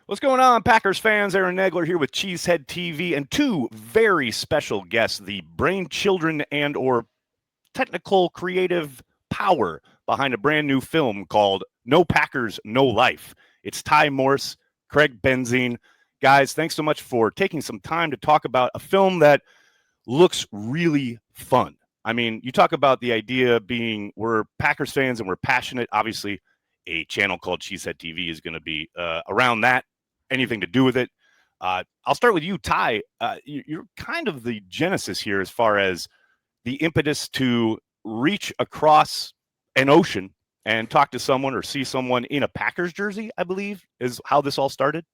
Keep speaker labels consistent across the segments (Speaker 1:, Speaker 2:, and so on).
Speaker 1: What's going on, Packers fans? Aaron Nagler here with Cheesehead TV and two very special guests, the brain children and or technical creative power behind a brand new film called No Packers, No Life. It's Ty Morse, Craig Benzine. Guys, thanks so much for taking some time to talk about a film that looks really fun. I mean, you talk about the idea being we're Packers fans and we're passionate. Obviously, a channel called Cheesehead TV is going to be around that, anything to do with it. I'll start with you, Ty. You're kind of the genesis here as far as the impetus to reach across an ocean and talk to someone or see someone in a Packers jersey, I believe, is how this all started.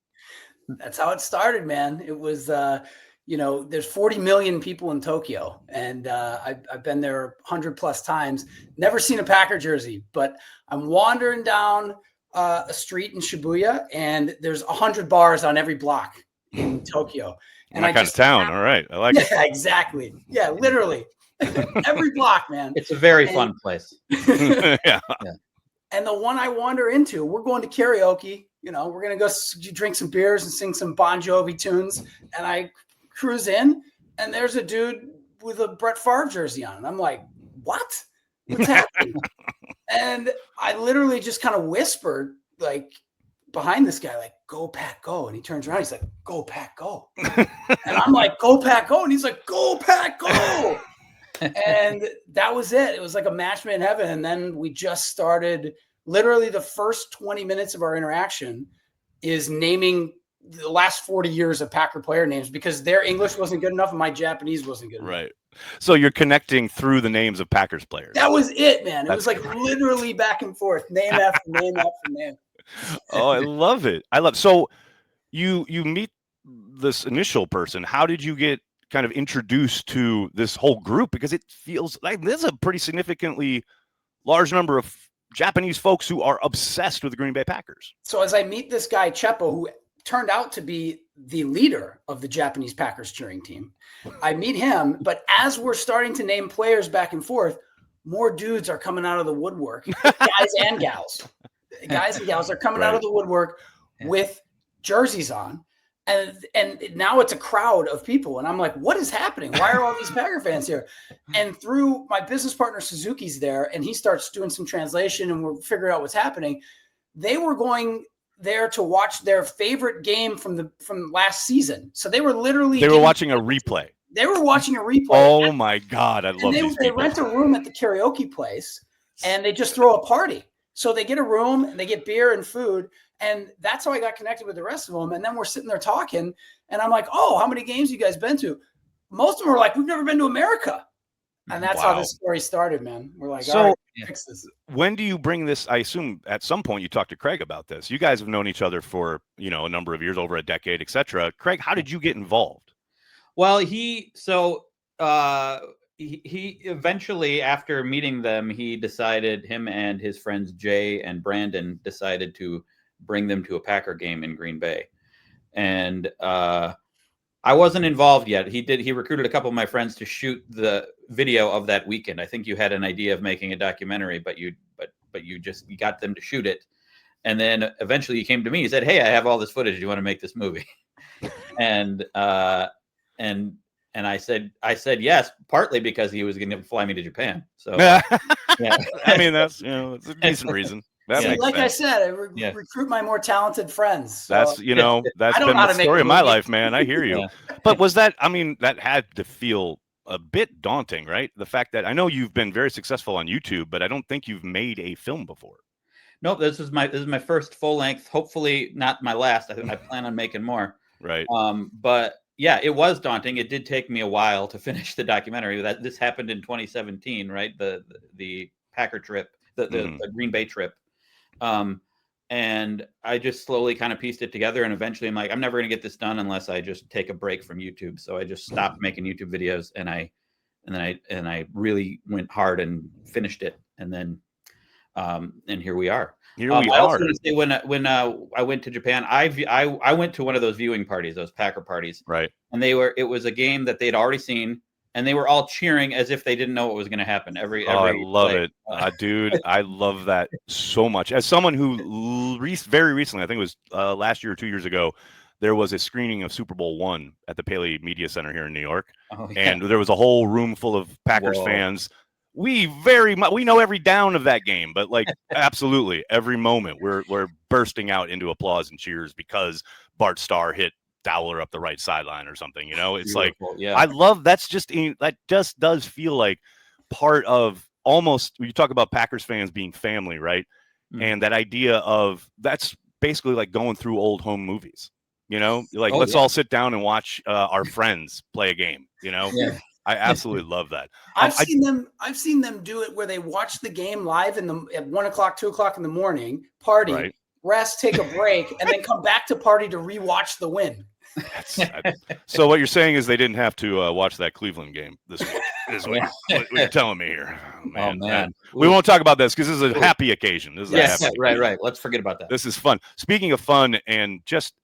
Speaker 2: That's how it started, man. It was, there's 40 million people in Tokyo, and I've been there 100+ times. Never seen a Packer jersey, but I'm wandering down a street in Shibuya, and there's 100 bars on every block in Tokyo.
Speaker 1: And that kind of town. All right. I like it.
Speaker 2: Yeah, exactly. Yeah, literally. Every block, man.
Speaker 3: It's a very fun place.
Speaker 1: Yeah.
Speaker 2: And the one I wander into, we're going to karaoke. We're going to go drink some beers and sing some Bon Jovi tunes. And I cruise in, and there's a dude with a Brett Favre jersey on. And I'm like, what? What's happening? And I literally just kind of whispered, like, behind this guy, like, go Pack, go. And he turns around, he's like, go Pack, go. And I'm like, go Pack, go. And he's like, go Pack, go. And that was it. It was like a match made in heaven. And then we just started. Literally the first 20 minutes of our interaction is naming the last 40 years of Packer player names because their English wasn't good enough and my Japanese wasn't good enough.
Speaker 1: Right. So you're connecting through the names of Packers players.
Speaker 2: That was it, man. It was like literally back and forth, name after name after name.
Speaker 1: Oh, I love it. So you meet this initial person. How did you get kind of introduced to this whole group? Because it feels like there's a pretty significantly large number of Japanese folks who are obsessed with the Green Bay Packers.
Speaker 2: So as I meet this guy, Cheppo, who turned out to be the leader of the Japanese Packers cheering team, I meet him. But as we're starting to name players back and forth, more dudes are coming out of the woodwork, guys and gals. Guys and gals are coming out of the woodwork with jerseys on. And now it's a crowd of people. And I'm like, what is happening? Why are all these Packer fans here? And through my business partner, Suzuki's there, and he starts doing some translation and we're figuring out what's happening. They were going there to watch their favorite game from last season. So they were
Speaker 1: watching a replay.
Speaker 2: They were watching a replay.
Speaker 1: Oh my God. I love these people.
Speaker 2: They rent a room at the karaoke place and they just throw a party. So they get a room and they get beer and food. And that's how I got connected with the rest of them. And then we're sitting there talking and I'm like, oh, how many games you guys been to? Most of them are like, we've never been to America. And that's how this story started, man. We're like, all right, fix this.
Speaker 1: When do you bring this? I assume at some point you talked to Craig about this. You guys have known each other for, a number of years, over a decade, et cetera. Craig, how did you get involved?
Speaker 3: Well, he eventually, after meeting them, he decided, him and his friends Jay and Brandon decided to bring them to a Packer game in Green Bay. And I wasn't involved yet. He recruited a couple of my friends to shoot the video of that weekend. I think you had an idea of making a documentary, but you got them to shoot it. And then eventually he came to me, he said, hey, I have all this footage. Do you want to make this movie? And I said yes, partly because he was going to fly me to Japan. So yeah.
Speaker 1: I mean, it's a decent reason.
Speaker 2: Like I said, I recruit my more talented friends. So.
Speaker 1: That's been the story of my life, man. I hear you. Yeah. But that had to feel a bit daunting, right? The fact that I know you've been very successful on YouTube, but I don't think you've made a film before.
Speaker 3: Nope, this is my first full length. Hopefully not my last. I plan on making more.
Speaker 1: Right.
Speaker 3: But yeah, it was daunting. It did take me a while to finish the documentary. This happened in 2017, right? The Packer trip, the Green Bay trip. And I just slowly kind of pieced it together. And eventually I'm like, I'm never going to get this done unless I just take a break from YouTube. So I just stopped making YouTube videos and I really went hard and finished it. And then, and here we are.
Speaker 1: I also
Speaker 3: want to say when I went to Japan, I went to one of those viewing parties, those Packer parties.
Speaker 1: Right.
Speaker 3: And it was a game that they'd already seen. and they were all cheering as if they didn't know what was going to happen. Every
Speaker 1: I love
Speaker 3: play.
Speaker 1: it, dude. I love that so much. As someone who very recently, I think it was last year or 2 years ago, there was a screening of Super Bowl I at the Paley Media Center here in New York, and there was a whole room full of Packers fans. We know every down of that game, but like absolutely every moment we're bursting out into applause and cheers because Bart Starr hit Dowler up the right sideline or something. It's
Speaker 3: Beautiful.
Speaker 1: like I love that just does feel like part of almost when you talk about Packers fans being family, right? Mm-hmm. And that idea of that's basically like going through old home movies. Let's all sit down and watch our friends play a game.
Speaker 2: Yeah.
Speaker 1: I absolutely love that.
Speaker 2: I've seen them do it where they watch the game live at 1 o'clock, 2 o'clock in the morning, party, right. Rest, take a break, and then come back to party to rewatch the win.
Speaker 1: So what you're saying is they didn't have to watch that Cleveland game this week. Is what you're telling me here. Oh, man. We won't talk about this because this is a happy occasion.
Speaker 3: Right. Let's forget about that.
Speaker 1: This is fun. Speaking of fun and just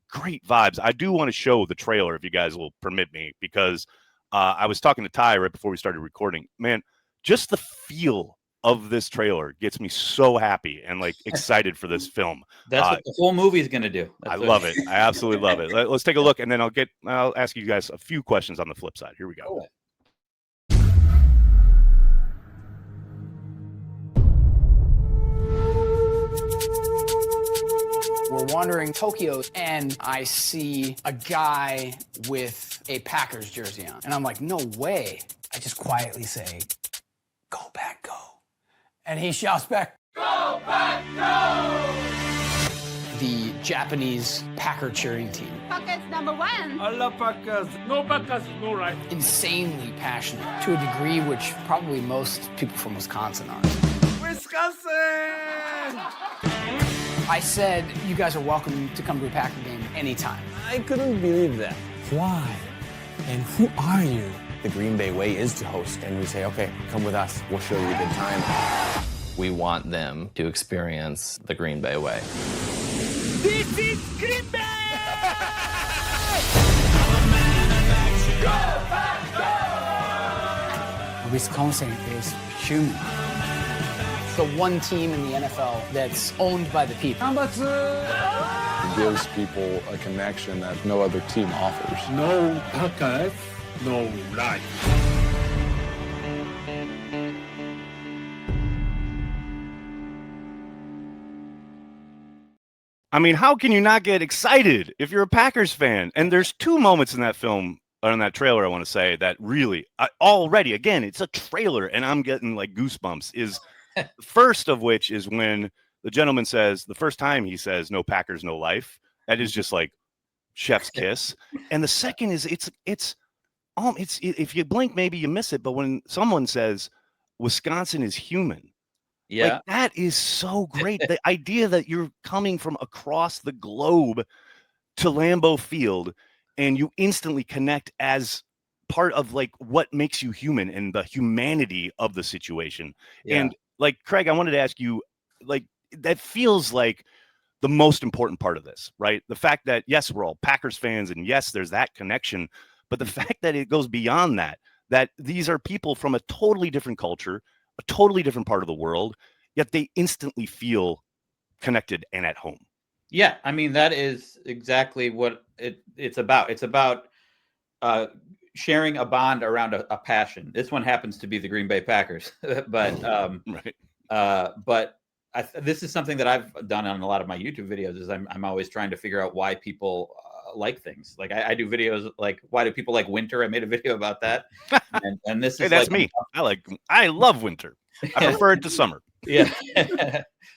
Speaker 1: great vibes, I do want to show the trailer if you guys will permit me, because I was talking to Ty right before we started recording. Man, just the feel of this trailer gets me so happy and like excited for this film.
Speaker 3: That's what the whole movie is going to do.
Speaker 1: I love it. I absolutely love it. Let's take a look, and then I'll ask you guys a few questions on the flip side. Here we go.
Speaker 3: Cool.
Speaker 2: We're wandering Tokyo, and I see a guy with a Packers jersey on. And I'm like, no way. I just quietly say, "Go Pack, go." And he shouts back, "Go Pack, go!" The Japanese Packer cheering team.
Speaker 4: Packers number one.
Speaker 5: I love Packers. No Packers, no right.
Speaker 2: Insanely passionate to a degree which probably most people from Wisconsin aren't.
Speaker 5: Wisconsin!
Speaker 2: I said, you guys are welcome to come to a Packer game anytime.
Speaker 6: I couldn't believe that. Why? And who are you? The Green Bay way is to host, and we say, okay, come with us. We'll show you a good time.
Speaker 7: We want them to experience the Green Bay way.
Speaker 5: This is Green Bay!
Speaker 2: Wisconsin is human. The one team in the NFL that's owned by the people.
Speaker 8: It gives people a connection that no other team offers.
Speaker 5: No Packers, no life.
Speaker 1: I mean, how can you not get excited if you're a Packers fan? And there's two moments in that film, or in that trailer, I want to say, that really, already, again, it's a trailer, and I'm getting like goosebumps, is the first of which is when the gentleman says, the first time he says, "No Packers, no life." That is just like chef's kiss. And the second is it's if you blink, maybe you miss it. But when someone says Wisconsin is human,
Speaker 3: yeah,
Speaker 1: like, that is so great. The idea that you're coming from across the globe to Lambeau Field and you instantly connect as part of like what makes you human and the humanity of the situation. Yeah. And like, Craig, I wanted to ask you, like, that feels like the most important part of this, right? The fact that, yes, we're all Packers fans, and yes, there's that connection, but the fact that it goes beyond that, that these are people from a totally different culture, a totally different part of the world, yet they instantly feel connected and at home.
Speaker 3: Yeah, I mean, that is exactly what it's about. It's about sharing a bond around a passion. This one happens to be the Green Bay Packers, but
Speaker 1: right.
Speaker 3: But this is something that I've done on a lot of my YouTube videos. Is I'm always trying to figure out why people like things. Like I do videos like, why do people like winter? I made a video about that, and this is
Speaker 1: that's
Speaker 3: like,
Speaker 1: me. I love winter. I prefer it to summer.
Speaker 3: Yeah,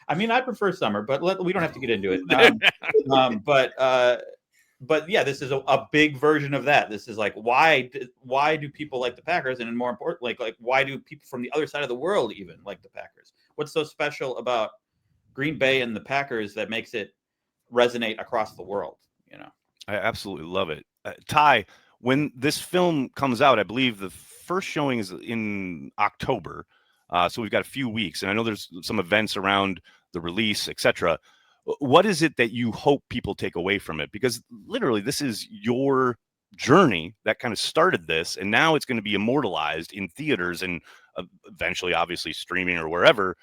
Speaker 3: I mean, I prefer summer, but we don't have to get into it. But yeah, this is a big version of that. This is like, why do people like the Packers? And more important, like why do people from the other side of the world even like the Packers? What's so special about Green Bay and the Packers that makes it resonate across the world?
Speaker 1: I absolutely love it. Ty, when this film comes out, I believe the first showing is in October. So we've got a few weeks, and I know there's some events around the release, etc. What is it that you hope people take away from it? Because literally, this is your journey that kind of started this, and now it's going to be immortalized in theaters and eventually, obviously, streaming or wherever.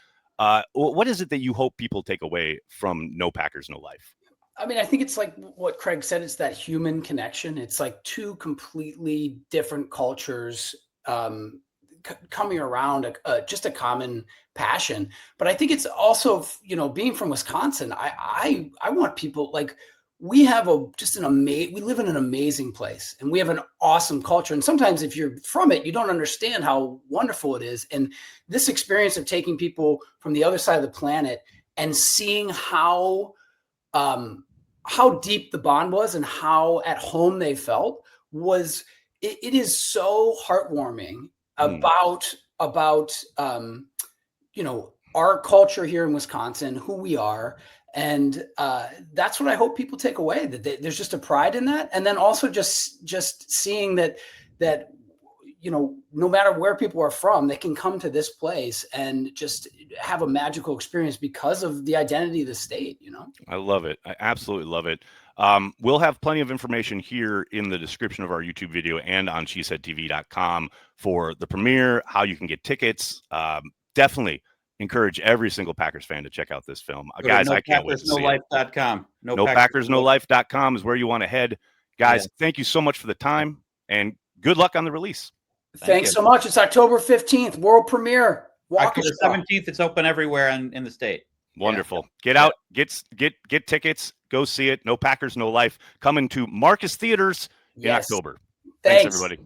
Speaker 1: What is it that you hope people take away from No Packers, No Life?
Speaker 2: I mean, I think it's like what Craig said. It's that human connection. It's like two completely different cultures coming around just a common passion. But I think it's also, you know, being from Wisconsin, I want people, like, we have we live in an amazing place, and we have an awesome culture. And sometimes if you're from it, you don't understand how wonderful it is. And this experience of taking people from the other side of the planet and seeing how deep the bond was and how at home they felt it is so heartwarming about you know, our culture here in Wisconsin, who we are. And that's what I hope people take away, that there's just a pride in that. And then also just seeing that, you know, no matter where people are from, they can come to this place and just have a magical experience because of the identity of the state, you know?
Speaker 1: I love it. I absolutely love it. We'll have plenty of information here in the description of our YouTube video and on cheeseheadtv.com for the premiere, how you can get tickets. Definitely encourage every single Packers fan to check out this film. Guys, I can't wait to see it.
Speaker 3: NoPackersNoLife.com.
Speaker 1: NoPackersNoLife.com is where you want to head. Guys, Thank you so much for the time, and good luck on the release.
Speaker 2: Thanks so much. It's October 15th, world premiere.
Speaker 3: October 17th, it's open everywhere in the state.
Speaker 1: Wonderful. Get out, get tickets, go see it. No Packers, No Life, coming to Marcus Theaters in October. Thanks, everybody.